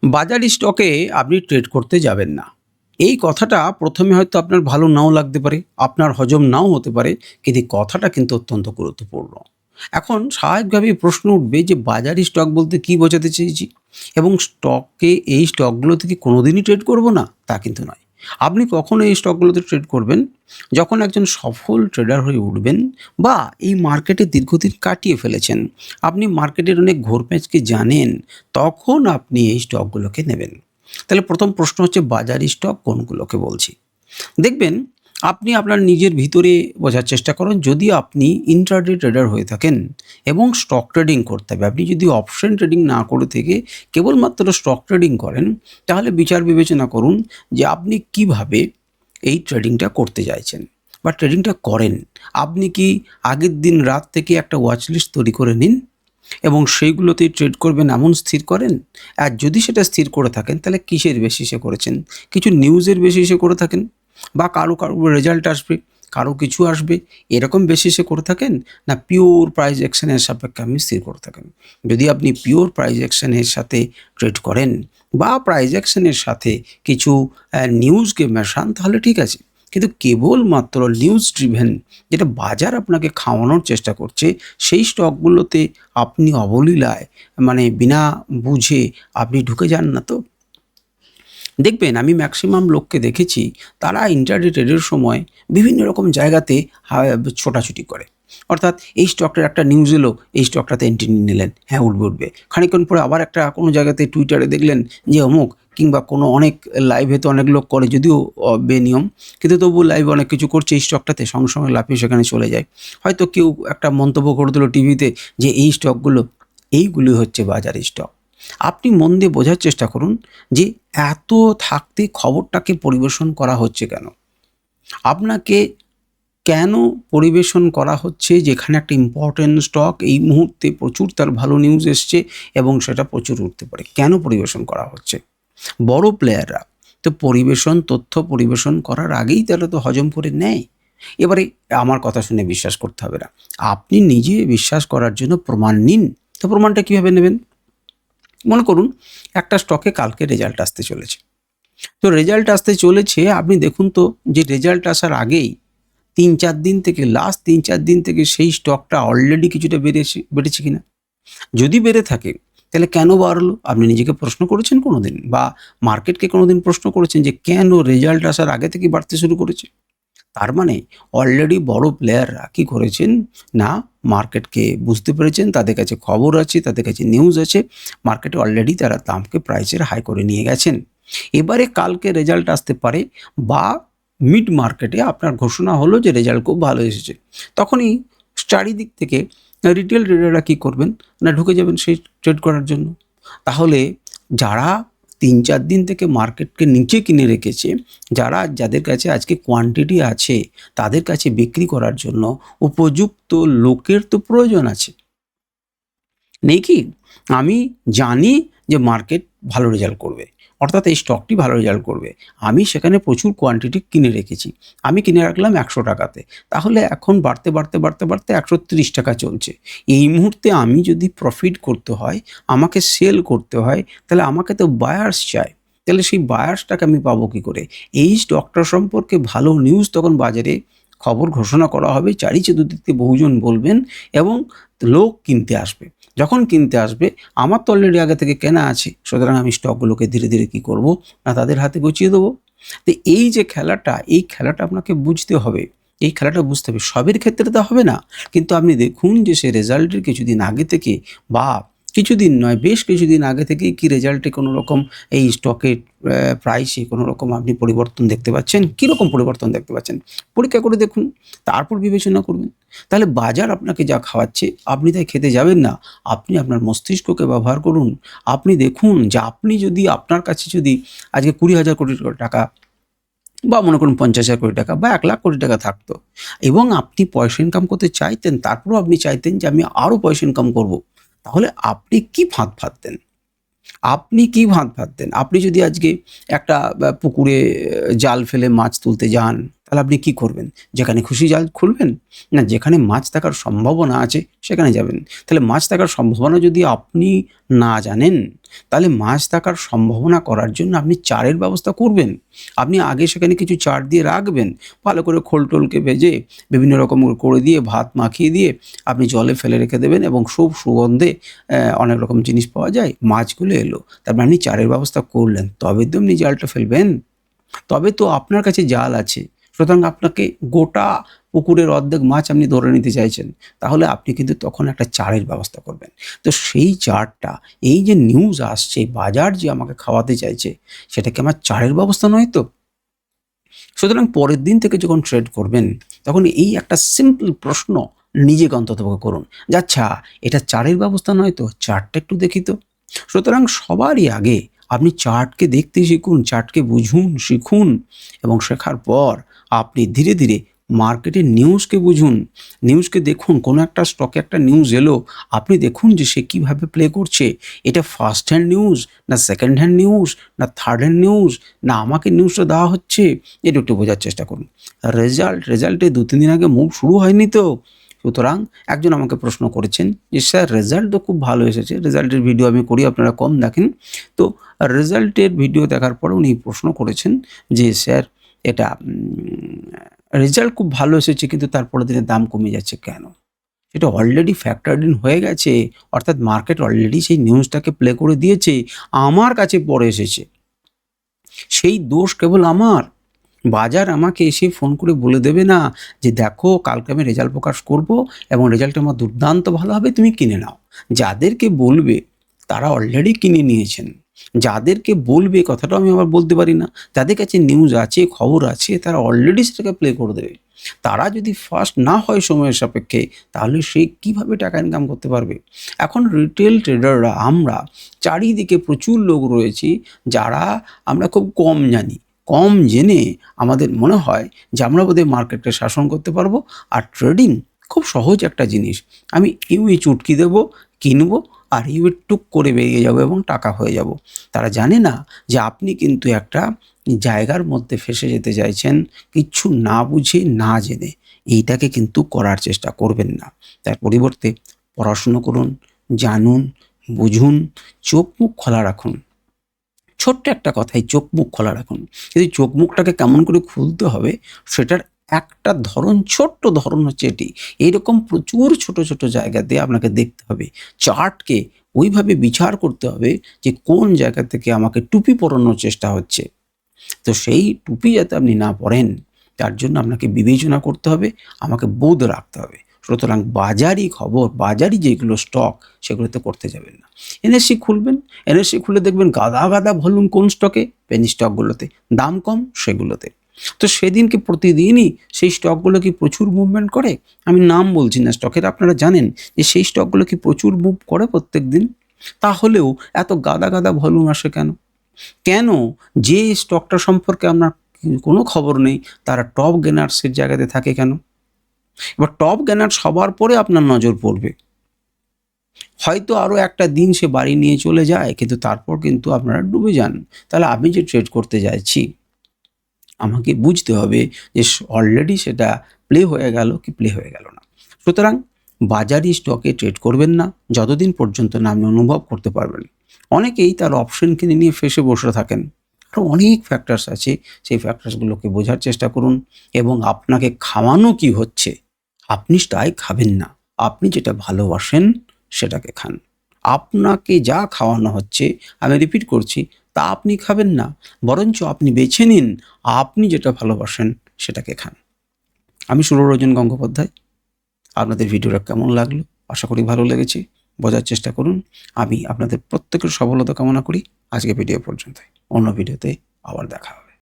বাজার স্টকে আপনি ট্রেড করতে যাবেন না। এই কথাটা ১ম এ হয়তো আপনার ভালো নাও লাগতে পারে, আপনার হজম নাও হতে পারে। কিন্তু এই কথাটা কিন্তু অত্যন্ত গুরুত্বপূর্ণ। এখন স্বাভাবিকভাবেই প্রশ্ন উঠবে যে বাজার স্টক বলতে কী বোঝাতে চেয়েছি? এবং এই স্টকগুলোতে কি কোনোদিনই ট্রেড করব না? তা কিন্তু নয়। আপনি কখন এই স্টকগুলোতে ট্রেড করবেন? যখন একজন সফল ট্রেডার হয়ে উঠবেন বা এই মার্কেটে দীর্ঘদিন কাটিয়ে ফেলেছেন। আপনি মার্কেটের অনেক ঘোরপ্যাঁচকে জানেন, তখন আপনি এই স্টকগুলোকে নেবেন। তাহলে ১ম প্রশ্ন হচ্ছে বাজার স্টক কোনগুলোকে বলছি? দেখবেন আপনি আপনার নিজের ভিতরে বোঝার চেষ্টা করুন, যদি আপনি ইন্ট্রাডে ট্রেডার হয়ে থাকেন এবং স্টক ট্রেডিং করতে হবে। আপনি যদি অপশন ট্রেডিং না করে থেকে কেবলমাত্র স্টক ট্রেডিং করেন, তাহলে বিচার বিবেচনা করুন যে আপনি কিভাবে এই ট্রেডিংটা করতে চাইছেন বা ট্রেডিংটা করেন। আপনি কি আগের দিন রাত থেকে একটা ওয়াচ লিস্ট তৈরি করে নিন এবং সেইগুলোতেই ট্রেড করবেন এমন স্থির করেন? আর যদি সেটা স্থির করে থাকেন, তাহলে কিসের বেসিসে করেছেন? কিছু নিউজের বেসিসে করে থাকেন বা কারো রেজাল্ট আসবে, কারো কিছু আসবে, এরকম বেসিসে করে থাকেন, না পিওর প্রাইস অ্যাকশনের সাপেক্ষে আপনি স্থির করে থাকেন? যদি আপনি পিওর প্রাইস অ্যাকশনের সাথে ট্রেড করেন বা প্রাইস অ্যাকশনের সাথে কিছু নিউজকে মেশান, তাহলে ঠিক আছে। কিন্তু কেবলমাত্র নিউজ ড্রিভেন, যেটা বাজার আপনাকে খাওয়ানোর চেষ্টা করছে, সেই স্টকগুলোতে আপনি অবলীলায় মানে বিনা বুঝে আপনি ঢুকে যান না তো? দেখবেন আমি ম্যাক্সিমাম লোককে দেখেছি, তারা ইন্টারডে ট্রেডের সময় বিভিন্ন রকম জায়গাতে ছোটাছুটি করে। অর্থাৎ এই স্টকটার একটা নিউজ এলো, এই স্টকটাতে এন্ট্রি নিয়ে নিলেন, হ্যাঁ উঠবে। খানিকক্ষণ পরে আবার একটা কোনো জায়গাতে টুইটারে দেখলেন যে অমুক, কিংবা কোনো অনেক লাইভে তো অনেক লোক করে, যদিও বেনিয়ম, কিন্তু তবুও লাইভে অনেক কিছু করছে এই স্টকটাতে, সঙ্গে সঙ্গে লাফিয়ে সেখানে চলে যায়। হয়তো কেউ একটা মন্তব্য করে দিল টিভিতে যে এই স্টকগুলো, এইগুলি হচ্ছে বাজার স্টক। আপনি মন দিয়ে বোঝার চেষ্টা করুন যে এত থাকতে খবরটাকে পরিবেশন করা হচ্ছে কেন? আপনাকে কেন পরিবেশন করা হচ্ছে, যেখানে একটা ইম্পর্টেন্ট স্টক এই মুহূর্তে প্রচুর তার ভালো নিউজ এসছে এবং সেটা প্রচুর উঠতে পারে? কেন পরিবেশন করা হচ্ছে? বড় প্লেয়াররা তো তথ্য পরিবেশন করার আগেই তারা তো হজম করে নেয়। এবারে আমার কথা শুনে বিশ্বাস করতে হবে না। আপনি নিজে বিশ্বাস করার জন্য প্রমাণ নিন। তো প্রমাণটা কিভাবে নেবেন? মনে করুন একটা স্টকে কালকে রেজাল্ট আসতে চলেছে। তো রেজাল্ট আসতে চলেছে, আপনি দেখুন তো যে রেজাল্ট আসার আগেই ৩-৪ দিন থেকে, লাস্ট ৩-৪ দিন থেকে সেই স্টকটা অলরেডি কিছুটা বেড়েছে কিনা? যদি বেড়ে থাকে, তাহলে কেন বাড়লো? আপনি নিজেকে প্রশ্ন করেছেন কোনোদিন? বা মার্কেটকে কোনোদিন প্রশ্ন করেছেন যে কেন রেজাল্ট আসার আগে থেকেই বাড়তে শুরু করেছে? তার মানে অলরেডি বড় প্লেয়াররা কী করেছেন, না মার্কেটকে বুঝতে পেরেছেন, তাদের কাছে খবর আছে, তাদের কাছে নিউজ আছে, মার্কেটে অলরেডি তারা দামকে প্রাইসের হাই করে নিয়ে গেছেন। এবারে কালকে রেজাল্ট আসতে পারে বা মিড মার্কেটে আপনার ঘোষণা হলো যে রেজাল্ট খুব ভালো এসেছে। তখনই চারিদিক থেকে রিটেল ট্রেডাররা কী করবেন, না ঢুকে যাবেন সেই ট্রেড করার জন্য। তাহলে যারা ৩-৪ দিন থেকে মার্কেটকে নিচে কিনে রেখেছে, যাদের কাছে আজকে কোয়ান্টিটি আছে, তাদের কাছে বিক্রি করার জন্য উপযুক্ত লোকের তো প্রয়োজন আছে। নেই কি? আমি জানি যে মার্কেট ভালো রেজাল্ট করবে। অর্থাৎ এই স্টকটি ভালো রেজাল্ট করবে। আমি সেখানে প্রচুর কোয়ান্টিটি কিনে রেখেছি। আমি কিনে রাখলাম ৳১০০ তে। তাহলে এখন বাড়তে ৳১৩০ চলছে। এই মুহূর্তে আমি যদি প্রফিট করতে হয়, আমাকে সেল করতে হয়, তাহলে আমাকে তো বায়ার্স চাই। তাহলে সেই বায়ার্সটাকে আমি পাবো কী করে? এই স্টকটা সম্পর্কে ভালো নিউজ তখন বাজারে খবর ঘোষণা করা হবে, চতুর্দিক থেকে বহুজন বলবেন এবং লোক কিনতে আসবে। যখন কিনতে আসবে, আমার তো অলরেডি আগে থেকে কেনা আছে, সুতরাং আমি স্টকগুলোকে ধীরে ধীরে কী করব, না তাদের হাতে গুছিয়ে দেবো। তো এই যে খেলাটা, এই খেলাটা আপনাকে বুঝতে হবে। এই খেলাটা বুঝতে হবে, সবের ক্ষেত্রে তো হবে না। কিন্তু আপনি দেখুন যে সে রেজাল্টের কিছুদিন আগে থেকে বা কিছুদিন নয়, বেশ কিছুদিন আগে থেকেই কি রেজাল্টে কোনো রকম এই স্টকের প্রাইসে কোনো রকম আপনি পরিবর্তন দেখতে পাচ্ছেন? কীরকম পরিবর্তন দেখতে পাচ্ছেন? পরীক্ষা করে দেখুন, তারপর বিবেচনা করবেন। তাহলে বাজার আপনাকে যা খাওয়াচ্ছে, আপনি তাই খেতে যাবেন না। আপনি আপনার মস্তিষ্ককে ব্যবহার করুন। আপনি দেখুন যে আপনি যদি, আপনার কাছে যদি আজকে ২০,০০০ কোটি টাকা বা মনে করুন ৫০,০০০ কোটি টাকা বা ১,০০,০০০ কোটি টাকা থাকতো এবং আপনি পয়সা ইনকাম করতে চাইতেন, তারপরেও আপনি চাইতেন যে আমি আরও পয়সা ইনকাম করব। তাহলে আপনি কি ফাঁদ ফাঁদতেন? আপনি যদি আজকে একটা পুকুরে জাল ফেলে মাছ তুলতে যান, তাহলে আপনি কি করবেন? যেখানে খুশি জাল খুলবেন? না যেখানে মাছ থাকার সম্ভাবনা আছে সেখানে যাবেন। তাহলে মাছ থাকার সম্ভাবনা যদি আপনি না জানেন, তাহলে মাছ থাকার সম্ভাবনা করার জন্য আপনি চারের ব্যবস্থা করবেন। আপনি আগে সেখানে কিছু চার দিয়ে রাখবেন। ভালো করে খোল-টোলকে ভেজে বিভিন্ন রকম করে দিয়ে ভাত মাখিয়ে দিয়ে আপনি জলে ফেলে রেখে দেবেন এবং খুব সুগন্ধে অনেক রকম জিনিস পাওয়া যায়। মাছগুলো এলো। তারপর আপনি চারের ব্যবস্থা করলেন। তবে তো আপনি জালটা ফেলবেন। তবে তো আপনার কাছে জাল আছে। সুতরাং আপনাকে গোটা পুকুরের অর্ধেক মাছ আপনি ধরে নিতে চাইছেন। তাহলে আপনি কিন্তু তখন একটা চারের ব্যবস্থা করবেন। তো সেই চারটা এই যে নিউজ আসছে, বাজার যে আমাকে খাওয়াতে চাইছে, সেটা কি আমার চারের ব্যবস্থা নয় তো? সুতরাং পরের দিন থেকে যখন ট্রেড করবেন, তখন এই একটা সিম্পল প্রশ্ন নিজেকে অন্ততপক্ষে করুন যে, "আচ্ছা, এটা চারের ব্যবস্থা নয় তো? চার্টটা একটু দেখি তো।" সুতরাং সবারই আগে আপনি চার্টকে দেখতে শিখুন, চার্টকে বুঝুন, শিখুন এবং শেখার পর আপনি ধীরে, ধীরে মার্কেটের নিউজকে বুঝুন। নিউজকে দেখুন, কোনো একটা স্টকে একটা নিউজ এলো, আপনি দেখুন যে সে কীভাবে প্লে করছে। এটা ফার্স্ট হ্যান্ড নিউজ, না সেকেন্ড হ্যান্ড নিউজ, না থার্ড হ্যান্ড নিউজ, না আমাকে নিউজটা দেওয়া হচ্ছে, এটা একটু বোঝার চেষ্টা করুন। রেজাল্টে ২-৩ দিন আগে মুভ শুরু হয়নি তো? সুতরাং একজন আমাকে প্রশ্ন করেছেন যে, "স্যার রেজাল্ট তো খুব ভালো এসেছে। রেজাল্টের ভিডিও আমি করি, আপনারা কম দেখেন।" তো রেজাল্টের ভিডিও দেখার পরে উনি প্রশ্ন করেছেন যে, "স্যার এটা রেজাল্ট খুব ভালো এসেছে কিন্তু তার পরের দিনে দাম কমে যাচ্ছে কেন?" সেটা অলরেডি ফ্যাক্টরড ইন হয়ে গেছে। অর্থাৎ মার্কেট অলরেডি সেই নিউজটাকে প্লে করে দিয়েছে। আমার কাছে পরে এসেছে। সেই দোষ কেবল আমার। বাজার আমাকে এসে ফোন করে বলে দেবে না যে, "দেখো কালকে আমি রেজাল্ট প্রকাশ করব এবং রেজাল্ট আমার দুর্দান্ত ভালো হবে, তুমি কিনে নাও।" যাদেরকে বলবে তারা অলরেডি কিনে নিয়েছেন। যাদেরকে বলবে কথাটাও আমি আবার বলতে পারি না। যাদের কাছে নিউজ আছে, খবর আছে তারা অলরেডি সেটাকে প্লে করে দেবে। তারা যদি ফার্স্ট না হয় সময়ের সাপেক্ষে তাহলে সে কিভাবে টাকা ইনকাম করতে পারবে? এখন রিটেল ট্রেডাররা আমরা চারিদিকে প্রচুর লোক রয়েছি যারা আমরা খুব কম জানি। কম জেনে আমাদের মনে হয় যে আমরা বোধহয় মার্কেটকে শাসন করতে পারবো। আর ট্রেডিং খুব সহজ একটা জিনিস। আমি ইউই চুটকি দেবো, কিনবো আর ইউই টুক করে বেরিয়ে যাবো এবং টাকা হয়ে যাব। তারা জানে না যে আপনি কিন্তু একটা জায়গার মধ্যে ফেঁসে যেতে চাইছেন কিচ্ছু না বুঝে না জেনে। এইটাকে কিন্তু করার চেষ্টা করবেন না। তার পরিবর্তে পড়াশুনো করুন, জানুন, বুঝুন, চোখ মুখ খোলা রাখুন। ছোট্ট একটা কথাই চোখ মুখ খোলা রাখুন। কিন্তু চোখ মুখটাকে কেমন করে খুলতে হবে সেটার একটা ধরন, ছোট্ট ধরন হচ্ছে এটি। এইরকম প্রচুর ছোট, ছোট জায়গাতে আপনাকে দেখতে হবে। চার্টকে ওইভাবে বিচার করতে হবে যে কোন জায়গা থেকে আমাকে টুপি পরানোর চেষ্টা হচ্ছে। তো সেই টুপি যাতে আপনি না পরেন তার জন্য আপনাকে বিবেচনা করতে হবে, আমাকে বোধ রাখতে হবে। সুতরাং বাজারি খবর, বাজারি যেগুলো স্টক সেগুলোতে করতে যাবেন না। এনএসসি খুলবেন, এনএসসি খুলে দেখবেন গাদা, গাদা ভলিউম কোন স্টকে? পেনি স্টকগুলোতে। দাম কম সেগুলোতে। তো সেদিনকে প্রতিদিনই সেই স্টকগুলো কি প্রচুর মুভমেন্ট করে? আমি নাম বলছি না স্টকের, আপনারা জানেন যে সেই স্টকগুলো কি প্রচুর মুভ করে প্রত্যেকদিন? তাহলেও এত গাদা, গাদা ভলিউম আসে কেন? কেন? যে স্টকটা সম্পর্কে আপনার কোনো খবর নেই তারা টপ গেনার্সের জায়গাতে থাকে কেন? এবার টপ গেনার্স হবার পরে আপনার নজর পড়বে। হয়তো আরও একটা দিন সে বাড়ি নিয়ে চলে যায় কিন্তু তারপর কিন্তু আপনারা ডুবে যান। তাহলে আমি যে ট্রেড করতে যাচ্ছি আমাকে বুঝতে হবে যে অলরেডি সেটা প্লে হয়ে গেল কি প্লে হয়ে গেল না। সুতরাং বাজারি স্টকে ট্রেড করবেন না যতদিন পর্যন্ত না আপনি অনুভব করতে পারবেন। অনেকেই তার অপশন কিনে নিয়ে ফেঁসে বসে থাকেন। আরও অনেক ফ্যাক্টরস আছে, সেই ফ্যাক্টরসগুলোকে বোঝার চেষ্টা করুন এবং আপনাকে খাওয়ানো কি হচ্ছে আপনি তাই খাবেন না। আপনি যেটা ভালোবাসেন সেটাকে খান। আপনাকে যা খাওয়ানো হচ্ছে, আমি রিপিট করছি, তা আপনি খাবেন না। বরঞ্চ আপনি বেছে নিন আপনি যেটা ভালোবাসেন সেটাকে খান। আমি সুররঞ্জন গঙ্গোপাধ্যায়। আপনাদের ভিডিওটা কেমন লাগলো? আশা করি ভালো লেগেছে। বোঝার চেষ্টা করুন। আমি আপনাদের প্রত্যেকের সফলতা কামনা করি। আজকে ভিডিও পর্যন্তই। অন্য ভিডিওতে আবার দেখা হবে।